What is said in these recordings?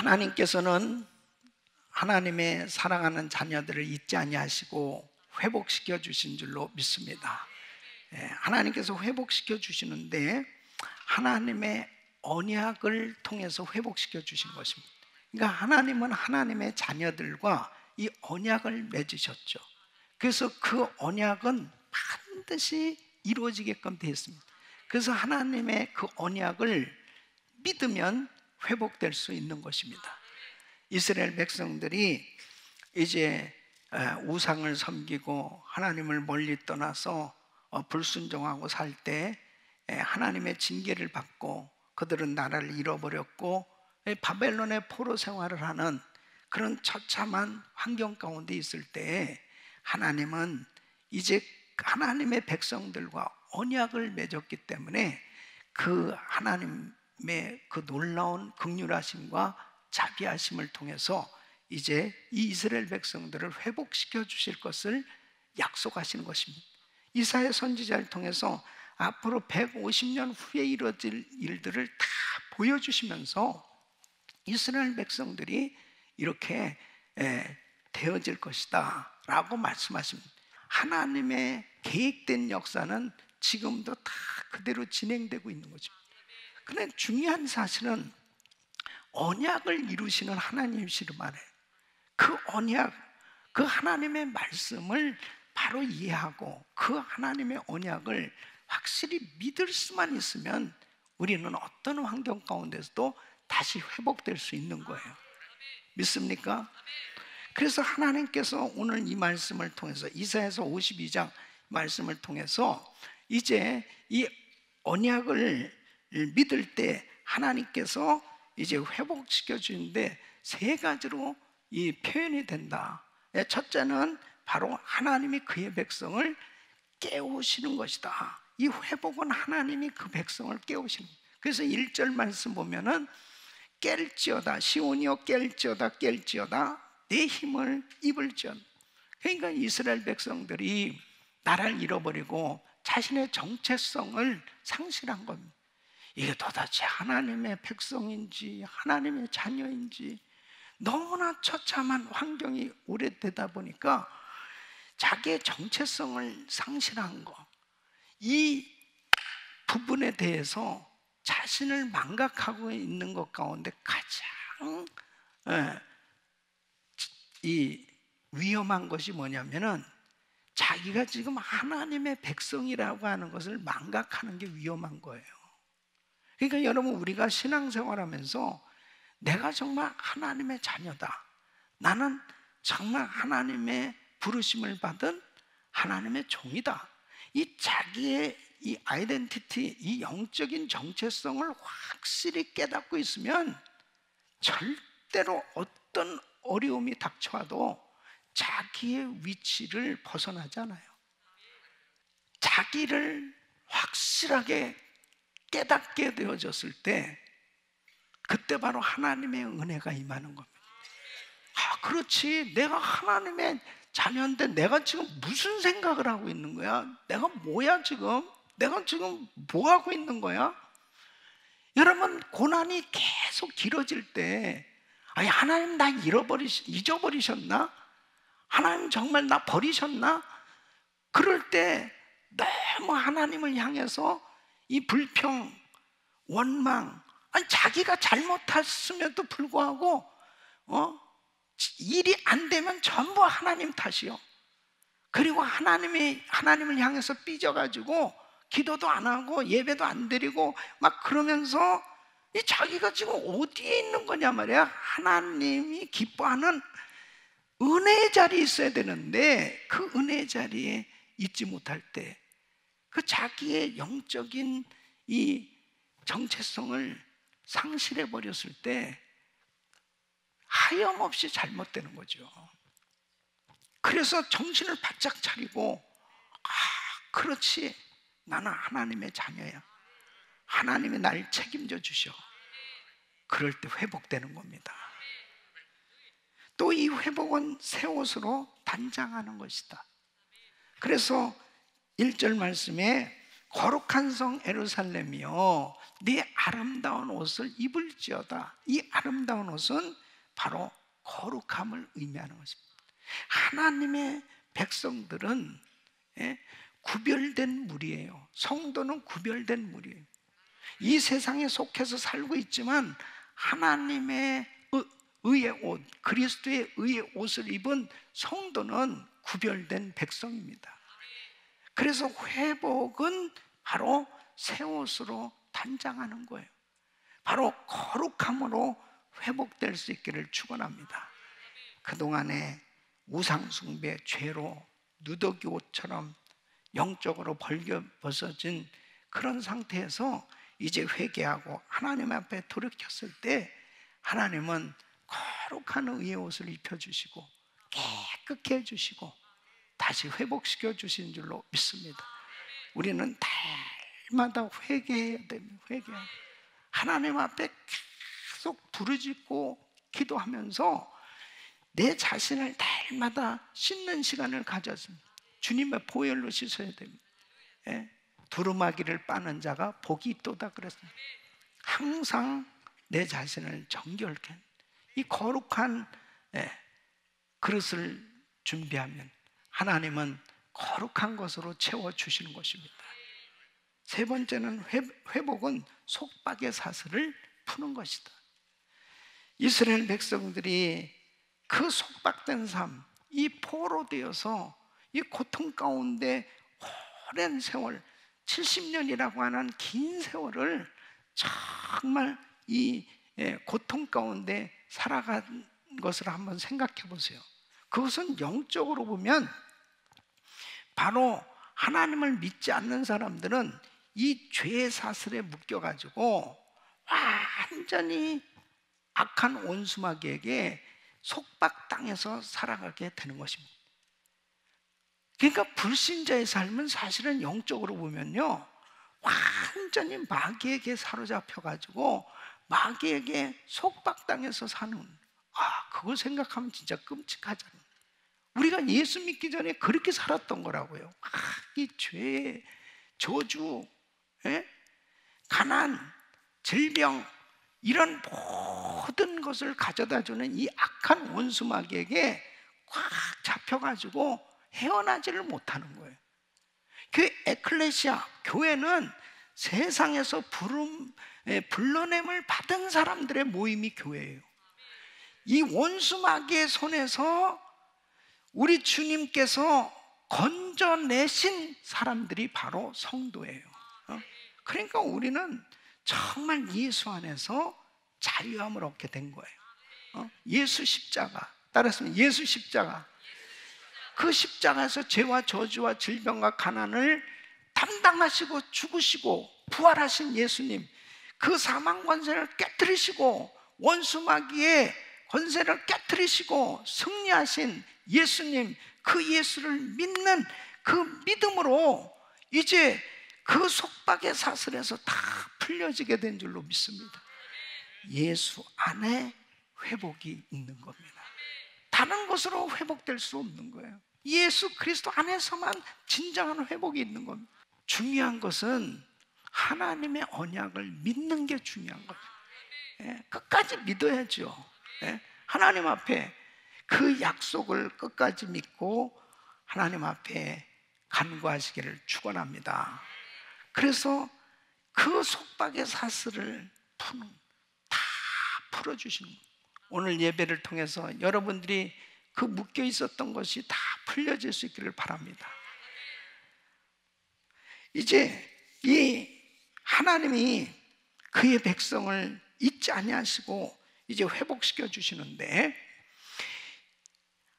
하나님께서는 하나님의 사랑하는 자녀들을 잊지 아니하시고 회복시켜 주신 줄로 믿습니다. 하나님께서 회복시켜 주시는데 하나님의 언약을 통해서 회복시켜 주신 것입니다. 그러니까 하나님은 하나님의 자녀들과 이 언약을 맺으셨죠. 그래서 그 언약은 반드시 이루어지게끔 되어 있습니다. 그래서 하나님의 그 언약을 믿으면 회복될 수 있는 것입니다. 이스라엘 백성들이 이제 우상을 섬기고 하나님을 멀리 떠나서 불순종하고 살 때 하나님의 징계를 받고 그들은 나라를 잃어버렸고 바벨론의 포로 생활을 하는 그런 처참한 환경 가운데 있을 때 하나님은 이제 하나님의 백성들과 언약을 맺었기 때문에 그 하나님의 그 놀라운 긍휼하심과 자비하심을 통해서 이제 이 이스라엘 백성들을 회복시켜 주실 것을 약속하시는 것입니다. 이사야 선지자를 통해서 앞으로 150년 후에 이루어질 일들을 다 보여주시면서 이스라엘 백성들이 이렇게 되어질 것이다 라고 말씀하십니다. 하나님의 계획된 역사는 지금도 다 그대로 진행되고 있는 거죠. 그런데 중요한 사실은 언약을 이루시는 하나님이시를 말해요. 그 언약, 그 하나님의 말씀을 바로 이해하고 그 하나님의 언약을 확실히 믿을 수만 있으면 우리는 어떤 환경 가운데서도 다시 회복될 수 있는 거예요. 믿습니까? 그래서 하나님께서 오늘 이 말씀을 통해서 이사야서 52장 말씀을 통해서 이제 이 언약을 믿을 때 하나님께서 이제 회복시켜 주는데 세 가지로 이 표현이 된다. 첫째는 바로 하나님이 그의 백성을 깨우시는 것이다. 이 회복은 하나님이 그 백성을 깨우시는 거예요. 그래서 1절 말씀 보면은 깰지어다 시온이여 깰지어다 내 힘을 입을지어다. 그러니까 이스라엘 백성들이 나라를 잃어버리고 자신의 정체성을 상실한 겁니다. 이게 도대체 하나님의 백성인지 하나님의 자녀인지 너무나 처참한 환경이 오래되다 보니까 자기의 정체성을 상실한 거, 이 부분에 대해서 자신을 망각하고 있는 것 가운데 가장 이 위험한 것이 뭐냐면은 자기가 지금 하나님의 백성이라고 하는 것을 망각하는 게 위험한 거예요. 그러니까 여러분, 우리가 신앙생활하면서 내가 정말 하나님의 자녀다, 나는 정말 하나님의 부르심을 받은 하나님의 종이다, 이 자기의 이 아이덴티티, 이 영적인 정체성을 확실히 깨닫고 있으면 절대로 어떤 어려움이 닥쳐와도 자기의 위치를 벗어나지 않아요. 자기를 확실하게 깨닫게 되어졌을 때 그때 바로 하나님의 은혜가 임하는 겁니다. 그렇지, 내가 하나님의 자녀인데 내가 지금 무슨 생각을 하고 있는 거야? 내가 뭐야 지금? 내가 지금 뭐 하고 있는 거야? 여러분, 고난이 계속 길어질 때 아니, 하나님 나 잊어버리셨나? 하나님 정말 나 버리셨나? 그럴 때 너무 하나님을 향해서 이 불평, 원망, 아니 자기가 잘못했음에도 불구하고 일이 안 되면 전부 하나님 탓이요. 그리고 하나님을 향해서 삐져가지고 기도도 안 하고 예배도 안 드리고 막 그러면서 이 자기가 지금 어디에 있는 거냐 말이야. 하나님이 기뻐하는 은혜의 자리에 있어야 되는데 그 은혜의 자리에 있지 못할 때 그 자기의 영적인 이 정체성을 상실해 버렸을 때 하염없이 잘못되는 거죠. 그래서 정신을 바짝 차리고 그렇지, 나는 하나님의 자녀야, 하나님이 날 책임져 주셔. 그럴 때 회복되는 겁니다. 또 이 회복은 새 옷으로 단장하는 것이다. 그래서 1절 말씀에 거룩한 성 예루살렘이여 네 아름다운 옷을 입을지어다. 이 아름다운 옷은 바로 거룩함을 의미하는 것입니다. 하나님의 백성들은 구별된 무리예요. 성도는 구별된 무리예요. 이 세상에 속해서 살고 있지만 하나님의 의의 옷, 그리스도의 의의 옷을 입은 성도는 구별된 백성입니다. 그래서 회복은 바로 새 옷으로 단장하는 거예요. 바로 거룩함으로 회복될 수 있기를 축원합니다. 그동안에 우상숭배, 죄로 누더기 옷처럼 영적으로 벌겨벗어진 그런 상태에서 이제 회개하고 하나님 앞에 돌이켰을 때 하나님은 거룩한 의의 옷을 입혀주시고 깨끗게 해주시고 다시 회복시켜 주신 줄로 믿습니다. 우리는 달마다 회개해야 됩니다. 하나님 앞에 계속 부르짖고 기도하면서 내 자신을 달마다 씻는 시간을 가졌습니다. 주님의 보혈로 씻어야 됩니다. 두루마기를 빠는 자가 복이 있도다 그랬습니다. 항상 내 자신을 정결케 이 거룩한 그릇을 준비하면 하나님은 거룩한 것으로 채워주시는 것입니다. 세 번째는 회복은 속박의 사슬을 푸는 것이다. 이스라엘 백성들이 그 속박된 삶, 이 포로되어서 이 고통 가운데 오랜 세월 70년이라고 하는 긴 세월을 정말 이 고통 가운데 살아간 것을 한번 생각해 보세요. 그것은 영적으로 보면 바로 하나님을 믿지 않는 사람들은 이 죄의 사슬에 묶여가지고 완전히 악한 원수마귀에게 속박당해서 살아가게 되는 것입니다. 그러니까 불신자의 삶은 사실은 영적으로 보면요 완전히 마귀에게 사로잡혀가지고 마귀에게 속박당해서 사는 그걸 생각하면 진짜 끔찍하잖아요. 우리가 예수 믿기 전에 그렇게 살았던 거라고요. 이 죄, 저주, 가난, 질병 이런 모든 것을 가져다주는 이 악한 원수 마귀에게 꽉 잡혀가지고 헤어나지를 못하는 거예요. 그 에클레시아, 교회는 세상에서 불러냄을 받은 사람들의 모임이 교회예요. 이 원수 마귀의 손에서 우리 주님께서 건져내신 사람들이 바로 성도예요. 그러니까 우리는 정말 예수 안에서 자유함을 얻게 된 거예요. 예수 십자가, 따라서 예수 십자가. 그 십자가에서 죄와 저주와 질병과 가난을 담당하시고 죽으시고 부활하신 예수님, 그 사망 권세를 깨뜨리시고 원수 마귀의 권세를 깨뜨리시고 승리하신 예수님, 그 예수를 믿는 그 믿음으로 이제 그 속박의 사슬에서 다 풀려지게 된 줄로 믿습니다. 예수 안에 회복이 있는 겁니다. 다른 것으로 회복될 수 없는 거예요. 예수 그리스도 안에서만 진정한 회복이 있는 겁니다. 중요한 것은 하나님의 언약을 믿는 게 중요한 거예요. 끝까지 믿어야죠. 하나님 앞에 그 약속을 끝까지 믿고 하나님 앞에 간구하시기를 축원합니다. 그래서 그 속박의 사슬을 다 풀어주시는 거예요. 오늘 예배를 통해서 여러분들이 그 묶여 있었던 것이 다 풀려질 수 있기를 바랍니다. 이제 이 하나님이 그의 백성을 잊지 아니하시고 이제 회복시켜 주시는데,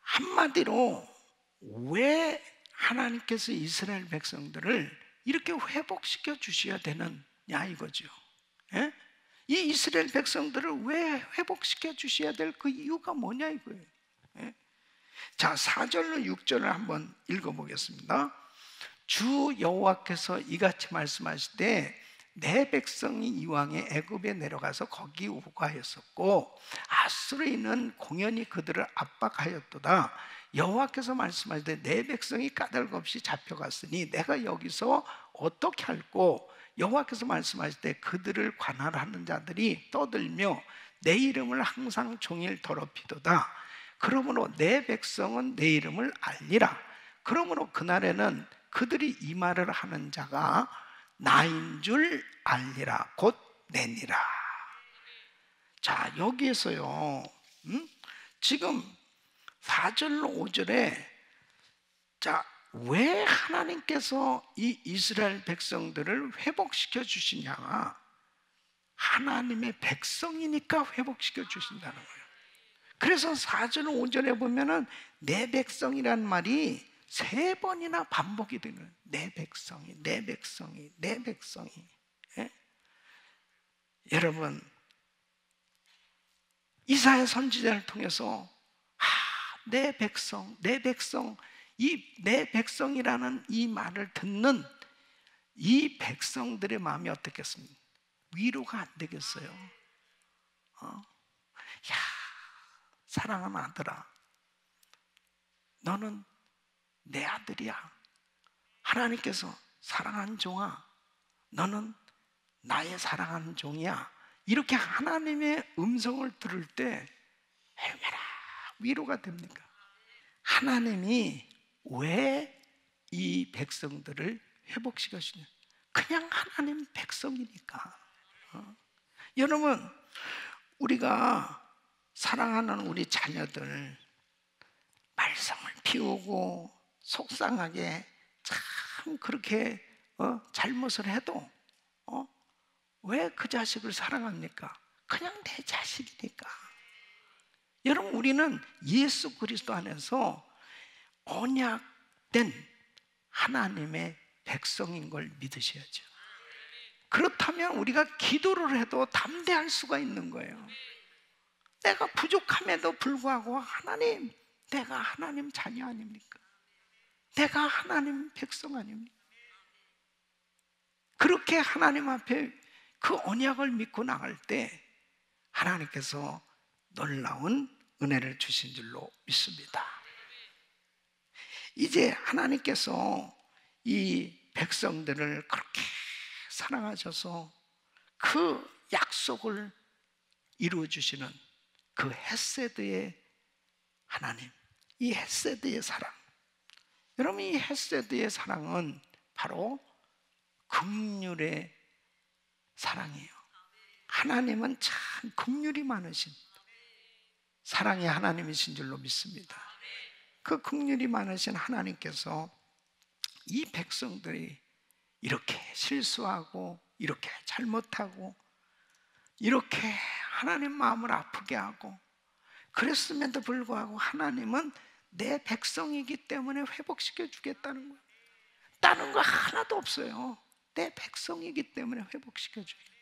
한마디로 왜 하나님께서 이스라엘 백성들을 이렇게 회복시켜 주셔야 되느냐 이거죠. 이 이스라엘 백성들을 왜 회복시켜 주셔야 될 그 이유가 뭐냐 이거예요. 자, 4절로 6절을 한번 읽어보겠습니다. 주 여호와께서 이같이 말씀하시되 내 백성이 이왕에 애굽에 내려가서 거기 우거하였었고 아수르인은 공연히 그들을 압박하였도다. 여호와께서 말씀하시되 내 백성이 까닭 없이 잡혀갔으니 내가 여기서 어떻게 할꼬? 여호와께서 말씀하실 때 그들을 관할하는 자들이 떠들며 내 이름을 항상 종일 더럽히도다. 그러므로 내 백성은 내 이름을 알리라. 그러므로 그날에는 그들이 이 말을 하는 자가 나인 줄 알리라. 곧 내니라. 자, 여기에서요, 지금 4절 5절에 자, 왜 하나님께서 이 이스라엘 백성들을 회복시켜 주시냐? 하나님의 백성이니까 회복시켜 주신다는 거예요. 그래서 4절 5절에 보면은 내 백성이란 말이 3번이나 반복이 되는 거예요. 내 백성이, 내 백성이, 내 백성이. 예? 여러분, 이사야 선지자를 통해서 내 백성, 내 백성, 이 내 백성이라는 이 말을 듣는 이 백성들의 마음이 어떻겠습니까? 위로가 안 되겠어요. 야, 사랑하는 아들아, 너는 내 아들이야. 하나님께서 사랑하는 종아, 너는 나의 사랑하는 종이야. 이렇게 하나님의 음성을 들을 때 얼마나 위로가 됩니까? 하나님이 왜 이 백성들을 회복시켜 주냐? 그냥 하나님 백성이니까. 여러분, 우리가 사랑하는 우리 자녀들 말썽을 피우고 속상하게 참 그렇게 잘못을 해도 왜 그 자식을 사랑합니까? 그냥 내 자식이니까. 여러분, 우리는 예수 그리스도 안에서 언약된 하나님의 백성인 걸 믿으셔야죠. 그렇다면 우리가 기도를 해도 담대할 수가 있는 거예요. 내가 부족함에도 불구하고 하나님, 내가 하나님 자녀 아닙니까? 내가 하나님 백성 아닙니까? 그렇게 하나님 앞에 그 언약을 믿고 나갈 때 하나님께서 놀라운 은혜를 주신 줄로 믿습니다. 이제 하나님께서 이 백성들을 그렇게 사랑하셔서 그 약속을 이루어 주시는 그 헤세드의 하나님, 이 헤세드의 사랑. 여러분, 이 헤세드의 사랑은 바로 긍휼의 사랑이에요. 하나님은 참 긍휼이 많으신 사랑의 하나님이신 줄로 믿습니다. 그 긍휼이 많으신 하나님께서 이 백성들이 이렇게 실수하고 이렇게 잘못하고 이렇게 하나님 마음을 아프게 하고 그랬음에도 불구하고 하나님은 내 백성이기 때문에 회복시켜 주겠다는 거예요. 다른 거 하나도 없어요. 내 백성이기 때문에 회복시켜 주겠다.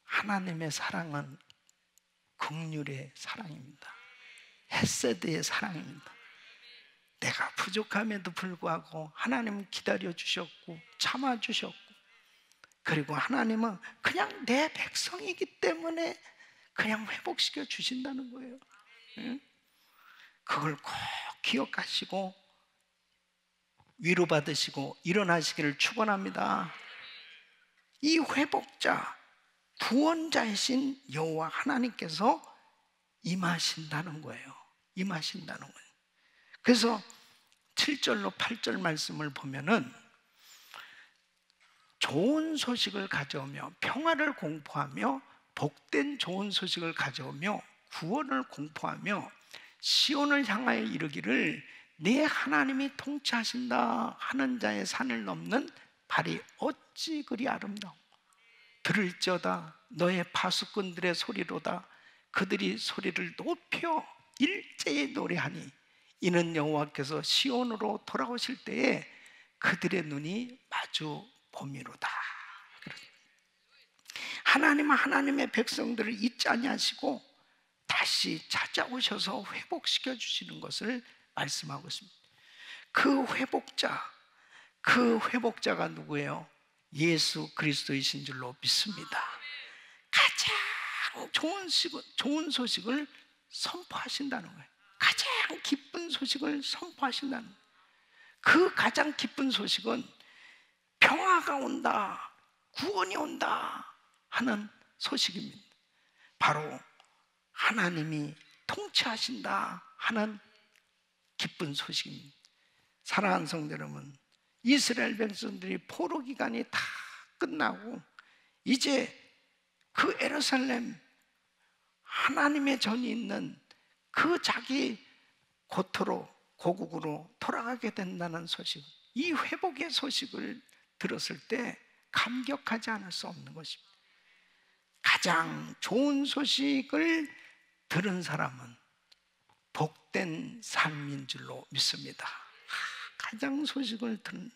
하나님의 사랑은 긍휼의 사랑입니다. 헤세드의 사랑입니다. 내가 부족함에도 불구하고 하나님은 기다려 주셨고 참아 주셨고, 그리고 하나님은 그냥 내 백성이기 때문에 그냥 회복시켜 주신다는 거예요. 그걸 꼭 기억하시고 위로받으시고 일어나시기를 축원합니다. 이 회복자, 구원자이신 여호와 하나님께서 임하신다는 거예요. 임하신다는 거예요. 그래서 7절로 8절 말씀을 보면은 좋은 소식을 가져오며 평화를 공포하며 복된 좋은 소식을 가져오며 구원을 공포하며 시온을 향하여 이르기를 네 하나님이 통치하신다 하는 자의 산을 넘는 발이 어찌 그리 아름다워. 들을지어다 너의 파수꾼들의 소리로다. 그들이 소리를 높여 일제히 노래하니 이는 여호와께서 시온으로 돌아오실 때에 그들의 눈이 마주 봄이로다. 하나님은 하나님의 백성들을 잊지 아니하시고 다시 찾아오셔서 회복시켜 주시는 것을 말씀하고 있습니다. 그 회복자가 누구예요? 예수 그리스도이신 줄로 믿습니다. 가장 좋은 소식을 선포하신다는 거예요. 가장 기쁜 소식을 선포하신다는 거예요. 그 가장 기쁜 소식은 평화가 온다, 구원이 온다 하는 소식입니다. 바로 하나님이 통치하신다 하는 기쁜 소식입니다. 사랑하는 성도 여러분, 이스라엘 백성들이 포로 기간이 다 끝나고 이제 그 예루살렘 하나님의 전이 있는 그 자기 고토로 고국으로 돌아가게 된다는 소식, 이 회복의 소식을 들었을 때 감격하지 않을 수 없는 것입니다. 가장 좋은 소식을 들은 사람은 복된 삶인 줄로 믿습니다. 가장 소식을 들은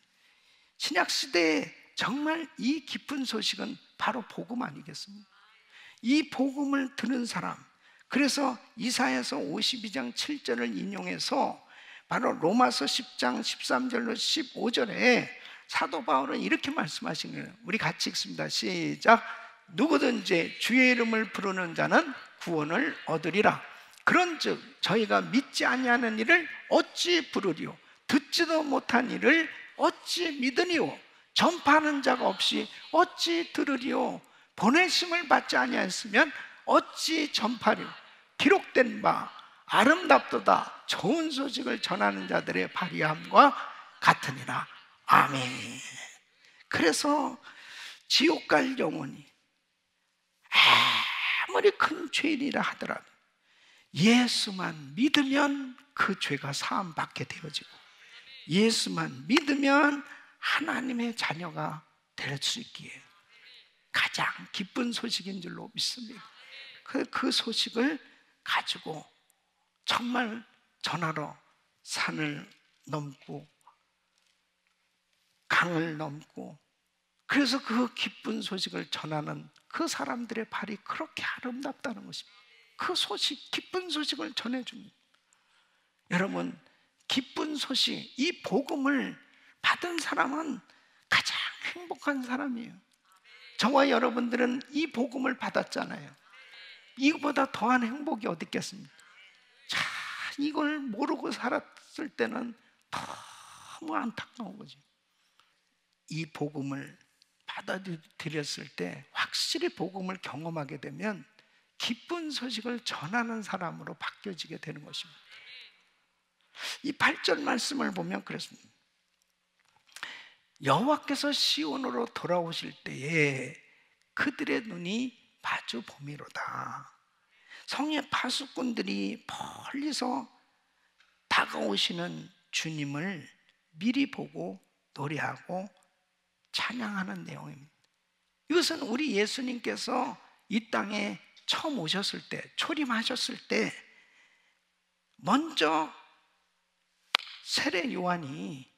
신약시대에 정말 이 기쁜 소식은 바로 복음 아니겠습니까? 이 복음을 들은 사람, 그래서 이사야서 52장 7절을 인용해서 바로 로마서 10장 13절로 15절에 사도 바울은 이렇게 말씀하신 거예요. 우리 같이 읽습니다. 시작. 누구든지 주의 이름을 부르는 자는 구원을 얻으리라. 그런즉 저희가 믿지 아니하는 이를 어찌 부르리요? 듣지도 못한 이를 어찌 믿으리요? 전파하는 자가 없이 어찌 들으리요? 보내심을 받지 아니하였으면 어찌 전파리요? 기록된 바 아름답도다 좋은 소식을 전하는 자들의 발휘함과 같으니라. 아멘. 그래서 지옥 갈 영혼이 아무리 큰 죄인이라 하더라도 예수만 믿으면 그 죄가 사함받게 되어지고 예수만 믿으면 하나님의 자녀가 될 수 있기에 가장 기쁜 소식인 줄로 믿습니다. 그 소식을 가지고 정말 전하러 산을 넘고 강을 넘고, 그래서 그 기쁜 소식을 전하는 그 사람들의 발이 그렇게 아름답다는 것입니다. 그 소식, 기쁜 소식을 전해줍니다. 여러분, 기쁜 소식, 이 복음을 받은 사람은 가장 행복한 사람이에요. 저와 여러분들은 이 복음을 받았잖아요. 이거보다 더한 행복이 어디 있겠습니까? 자, 이걸 모르고 살았을 때는 너무 안타까운 거지. 이 복음을 받아들였을 때 확실히 복음을 경험하게 되면 기쁜 소식을 전하는 사람으로 바뀌어지게 되는 것입니다. 이 8절 말씀을 보면 그렇습니다. 여호와께서 시온으로 돌아오실 때에 그들의 눈이 마주 보미로다. 성의 파수꾼들이 멀리서 다가오시는 주님을 미리 보고 노래하고 찬양하는 내용입니다. 이것은 우리 예수님께서 이 땅에 처음 오셨을 때, 초림하셨을 때 먼저 세례 요한이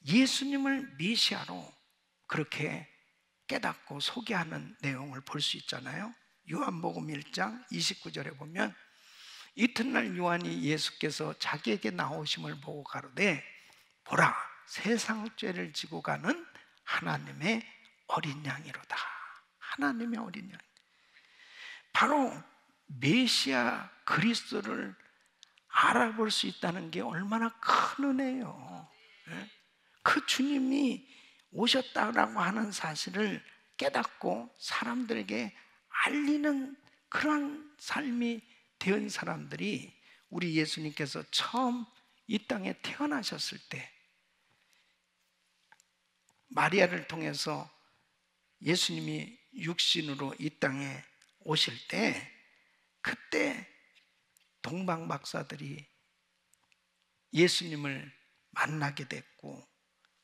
예수님을 메시아로 그렇게 깨닫고 소개하는 내용을 볼 수 있잖아요. 요한복음 1장 29절에 보면 이튿날 요한이 예수께서 자기에게 나오심을 보고 가로되 보라, 세상 죄를 지고 가는 하나님의 어린 양이로다. 하나님의 어린 양. 바로 메시아 그리스도를 알아볼 수 있다는 게 얼마나 큰 은혜예요. 그 주님이 오셨다라고 하는 사실을 깨닫고 사람들에게 알리는 그런 삶이 된 사람들이 우리 예수님께서 처음 이 땅에 태어나셨을 때 마리아를 통해서 예수님이 육신으로 이 땅에 오실 때 그때 동방박사들이 예수님을 만나게 됐고,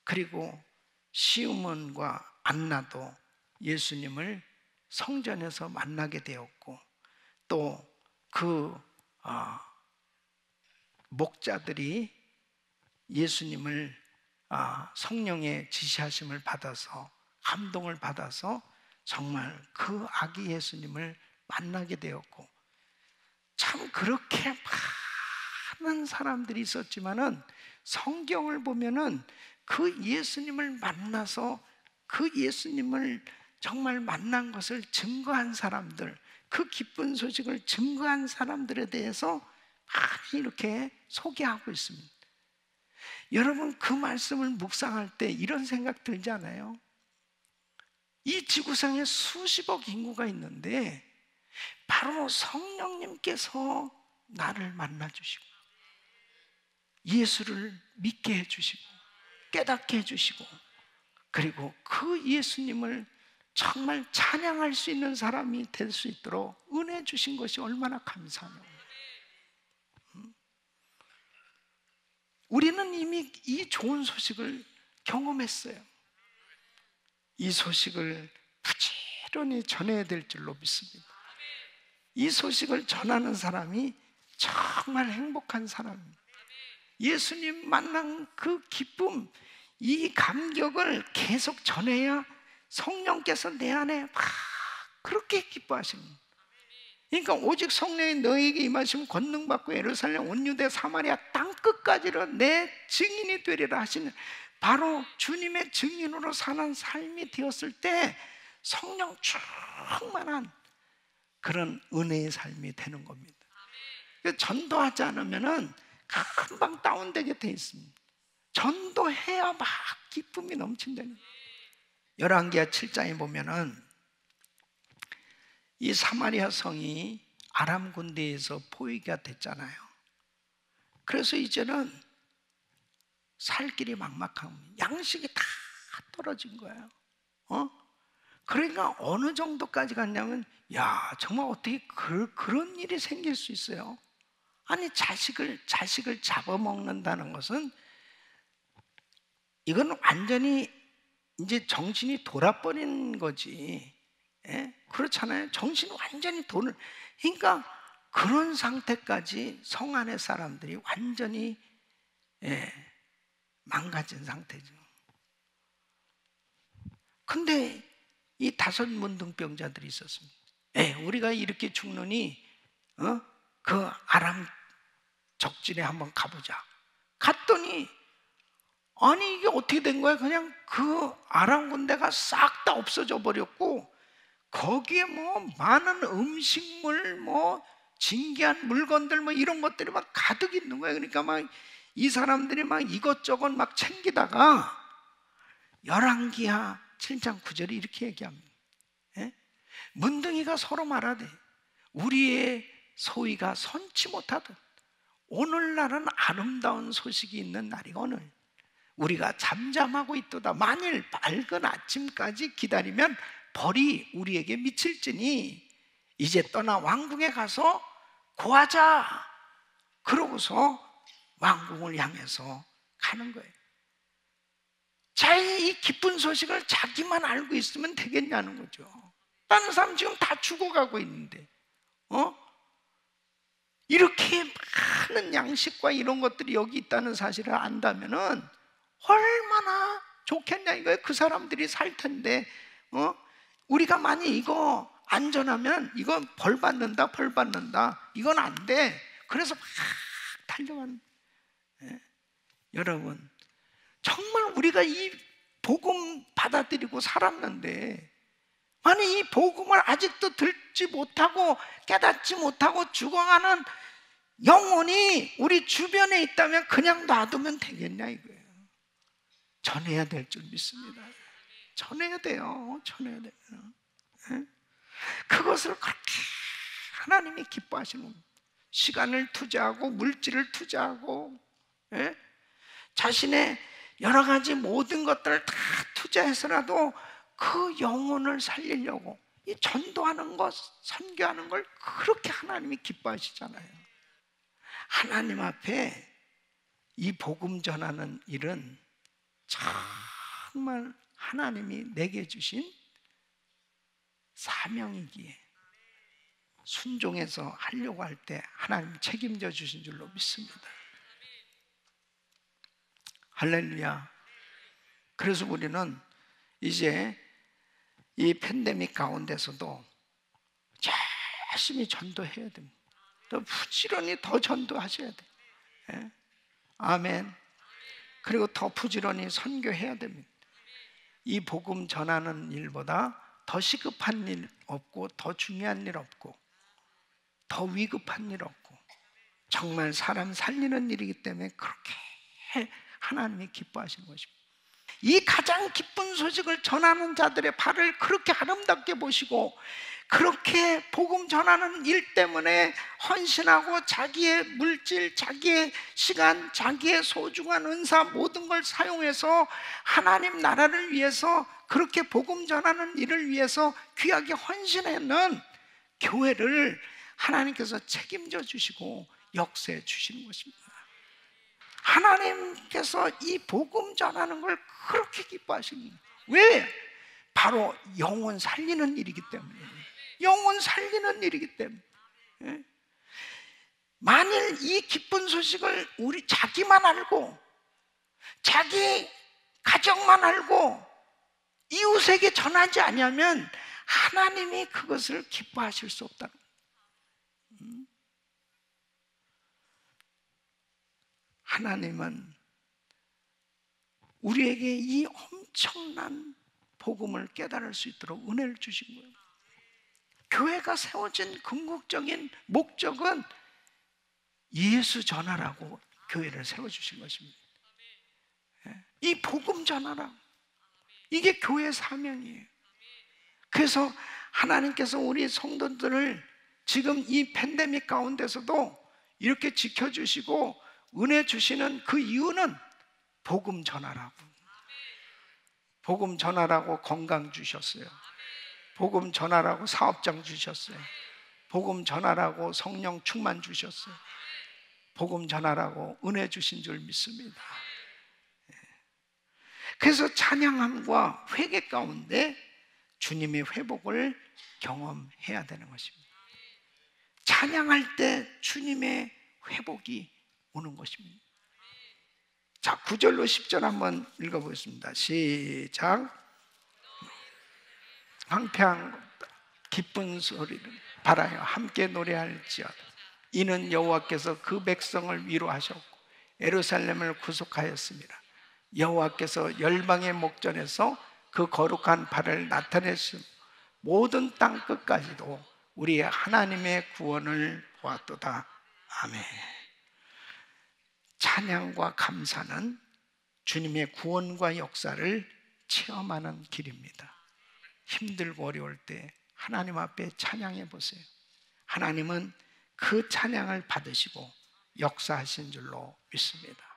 그리고 시므온과 안나도 예수님을 성전에서 만나게 되었고, 또 그 목자들이 예수님을 성령의 지시하심을 받아서 감동을 받아서 정말 그 아기 예수님을 만나게 되었고, 참 그렇게 많은 사람들이 있었지만은 성경을 보면은 그 예수님을 만나서 그 예수님을 정말 만난 것을 증거한 사람들, 그 기쁜 소식을 증거한 사람들에 대해서 많이 이렇게 소개하고 있습니다. 여러분, 그 말씀을 묵상할 때 이런 생각 들지 않아요? 이 지구상에 수십억 인구가 있는데 바로 성령님께서 나를 만나주시고 예수를 믿게 해주시고 깨닫게 해주시고, 그리고 그 예수님을 정말 찬양할 수 있는 사람이 될 수 있도록 은혜 주신 것이 얼마나 감사해요. 우리는 이미 이 좋은 소식을 경험했어요. 이 소식을 부지런히 전해야 될 줄로 믿습니다. 이 소식을 전하는 사람이 정말 행복한 사람입니다. 예수님 만난 그 기쁨, 이 감격을 계속 전해야 성령께서 내 안에 막 그렇게 기뻐하십니다. 그러니까 오직 성령이 너에게 임하시면 권능받고 예루살렘 온 유대 사마리아 땅끝까지로 내 증인이 되리라 하시는, 바로 주님의 증인으로 사는 삶이 되었을 때 성령 충만한 그런 은혜의 삶이 되는 겁니다. 전도하지 않으면 금방 다운되게 돼 있습니다. 전도해야 막 기쁨이 넘친다는 거예요. 열왕기하 7장에 보면은 이 사마리아 성이 아람 군대에서 포위가 됐잖아요. 그래서 이제는 살 길이 막막한, 양식이 다 떨어진 거예요. 그러니까 어느 정도까지 갔냐면, 야, 정말 어떻게 그런 일이 생길 수 있어요? 아니, 자식을 잡아먹는다는 것은, 이건 완전히 이제 정신이 돌아버린 거지. 예? 그렇잖아요. 정신이 완전히 그러니까 그런 상태까지 성 안의 사람들이 완전히 망가진 상태죠. 근데 이 5 문둥병자들이 있었습니다. 우리가 이렇게 죽느니 그 아람 적진에 한번 가보자. 갔더니 아니, 이게 어떻게 된 거야? 그냥 그 아람 군대가 싹 다 없어져 버렸고, 거기에 뭐 많은 음식물, 뭐 진귀한 물건들, 뭐 이런 것들이 막 가득 있는 거예요. 그러니까 막 이 사람들이 막 이것저것 막 챙기다가 열왕기하 7장 9절에 이렇게 얘기합니다. 문둥이가 서로 말하되 우리의 소위가 선치 못하듯 오늘날은 아름다운 소식이 있는 날이거늘 우리가 잠잠하고 있도다. 만일 밝은 아침까지 기다리면 벌이 우리에게 미칠지니 이제 떠나 왕궁에 가서 고하자. 그러고서 왕궁을 향해서 가는 거예요. 자, 이 기쁜 소식을 자기만 알고 있으면 되겠냐는 거죠. 다른 사람 지금 다 죽어가고 있는데 이렇게 많은 양식과 이런 것들이 여기 있다는 사실을 안다면은 얼마나 좋겠냐 이거예요. 그 사람들이 살 텐데 우리가 만약 이거 안전하면 이건 벌 받는다 이건 안 돼. 그래서 막 달려가는. 여러분, 정말 우리가 이 복음 받아들이고 살았는데 만약 이 복음을 아직도 듣지 못하고 깨닫지 못하고 죽어가는 영혼이 우리 주변에 있다면 그냥 놔두면 되겠냐 이거예요. 전해야 될 줄 믿습니다. 전해야 돼요. 전해야 돼요. 그것을 그렇게 하나님이 기뻐하시는 겁니다. 시간을 투자하고 물질을 투자하고 자신의 여러 가지 모든 것들을 다 투자해서라도 그 영혼을 살리려고 이 전도하는 것, 선교하는 걸 그렇게 하나님이 기뻐하시잖아요. 하나님 앞에 이 복음 전하는 일은 정말 하나님이 내게 주신 사명이기에 순종해서 하려고 할 때 하나님 책임져 주신 줄로 믿습니다. 할렐루야. 그래서 우리는 이제 이 팬데믹 가운데서도 열심히 전도해야 됩니다. 더 부지런히 더 전도하셔야 돼요. 아멘. 그리고 더 부지런히 선교해야 됩니다. 이 복음 전하는 일보다 더 시급한 일 없고 더 중요한 일 없고 더 위급한 일 없고 정말 사람 살리는 일이기 때문에 그렇게 하나님이 기뻐하시는 것입니다. 이 가장 기쁜 소식을 전하는 자들의 발을 그렇게 아름답게 보시고, 그렇게 복음 전하는 일 때문에 헌신하고 자기의 물질, 자기의 시간, 자기의 소중한 은사 모든 걸 사용해서 하나님 나라를 위해서, 그렇게 복음 전하는 일을 위해서 귀하게 헌신하는 교회를 하나님께서 책임져 주시고 역사해 주시는 것입니다. 하나님께서 이 복음 전하는 걸 그렇게 기뻐하시는 거예요. 왜? 바로 영혼 살리는 일이기 때문에. 영혼 살리는 일이기 때문에. 만일 이 기쁜 소식을 우리 자기만 알고, 자기 가정만 알고 이웃에게 전하지 않으면 하나님이 그것을 기뻐하실 수 없다는 거예요. 하나님은 우리에게 이 엄청난 복음을 깨달을 수 있도록 은혜를 주신 거예요. 교회가 세워진 궁극적인 목적은 예수 전하라고 교회를 세워주신 것입니다. 이 복음 전하라, 이게 교회의 사명이에요. 그래서 하나님께서 우리 성도들을 지금 이 팬데믹 가운데서도 이렇게 지켜주시고 은혜 주시는 그 이유는 복음 전하라고. 복음 전하라고 건강 주셨어요. 복음 전하라고 사업장 주셨어요. 복음 전하라고 성령 충만 주셨어요. 복음 전하라고 은혜 주신 줄 믿습니다. 그래서 찬양함과 회개 가운데 주님의 회복을 경험해야 되는 것입니다. 찬양할 때 주님의 회복이 오는 것입니다. 자, 9절로 10절 한번 읽어보겠습니다. 시작. 황폐한 기쁜 소리를 바라여 함께 노래할지어다. 이는 여호와께서 그 백성을 위로하셨고 예루살렘을 구속하였습니다. 여호와께서 열방의 목전에서 그 거룩한 발을 나타내신 모든 땅 끝까지도 우리 하나님의 구원을 보았도다. 아멘. 찬양과 감사는 주님의 구원과 역사를 체험하는 길입니다. 힘들고 어려울 때 하나님 앞에 찬양해 보세요. 하나님은 그 찬양을 받으시고 역사하신 줄로 믿습니다.